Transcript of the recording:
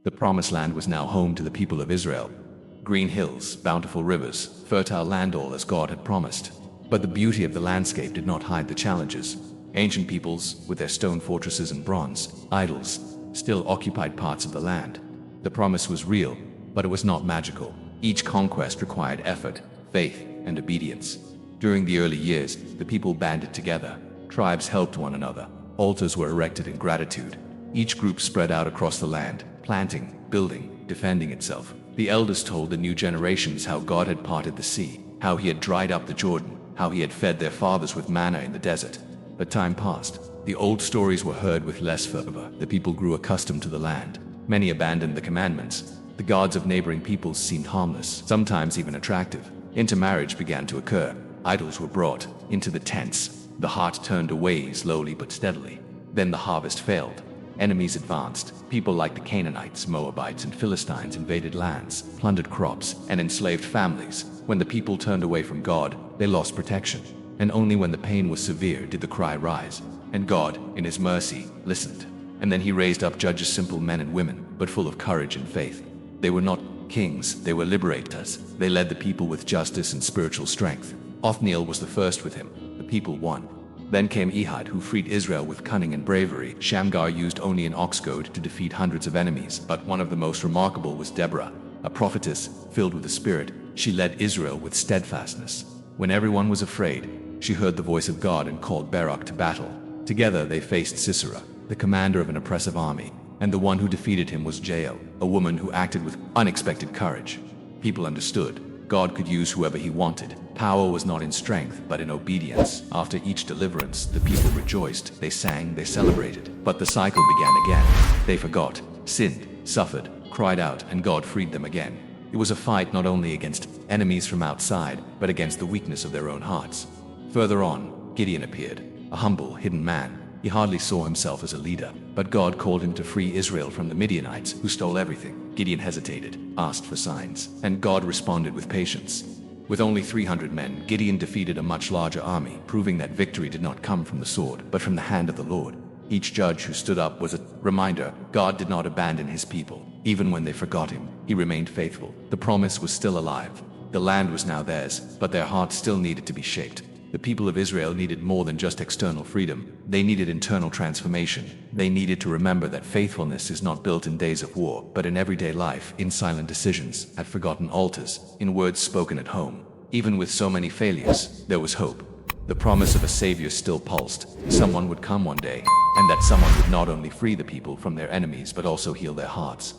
The promised land was now home to the people of Israel. Green hills, bountiful rivers, fertile land, all as God had promised. But the beauty of the landscape did not hide the challenges. Ancient peoples, with their stone fortresses and bronze idols, still occupied parts of the land. The promise was real, but it was not magical. Each conquest required effort, faith, and obedience. During the early years, the people banded together. Tribes helped one another. Altars were erected in gratitude. Each group spread out across the land, planting, building, defending itself. The elders told the new generations how God had parted the sea, how he had dried up the Jordan, how he had fed their fathers with manna in the desert. But time passed. The old stories were heard with less fervor. The people grew accustomed to the land. Many abandoned the commandments. The gods of neighboring peoples seemed harmless, sometimes even attractive. Intermarriage began to occur. Idols were brought into the tents. The heart turned away slowly but steadily. Then the harvest failed. Enemies advanced. People like the Canaanites, Moabites, and Philistines invaded lands, plundered crops, and enslaved families. When the people turned away from God, they lost protection. And only when the pain was severe did the cry rise. And God, in his mercy, listened. And then he raised up judges, simple men and women, but full of courage and faith. They were not kings, they were liberators. They led the people with justice and spiritual strength. Othniel was the first with him. The people won. Then came Ehud, who freed Israel with cunning and bravery. Shamgar used only an ox goad to defeat hundreds of enemies. But one of the most remarkable was Deborah, a prophetess filled with the Spirit. She led Israel with steadfastness. When everyone was afraid, she heard the voice of God and called Barak to battle. Together they faced Sisera, the commander of an oppressive army, and the one who defeated him was Jael, a woman who acted with unexpected courage. People understood God could use whoever he wanted. Power was not in strength, but in obedience. After each deliverance, the people rejoiced, they sang, they celebrated. But the cycle began again. They forgot, sinned, suffered, cried out, and God freed them again. It was a fight not only against enemies from outside, but against the weakness of their own hearts. Further on, Gideon appeared, a humble, hidden man. He hardly saw himself as a leader, but God called him to free Israel from the Midianites, who stole everything. Gideon hesitated, asked for signs, and God responded with patience. With only 300 men, Gideon defeated a much larger army, proving that victory did not come from the sword, but from the hand of the Lord. Each judge who stood up was a reminder God did not abandon his people. Even when they forgot him, he remained faithful. The promise was still alive. The land was now theirs, but their hearts still needed to be shaped. The people of Israel needed more than just external freedom. They needed internal transformation. They needed to remember that faithfulness is not built in days of war, but in everyday life, in silent decisions, at forgotten altars, in words spoken at home. Even with so many failures, there was hope. The promise of a savior still pulsed. Someone would come one day, and that someone would not only free the people from their enemies, but also heal their hearts.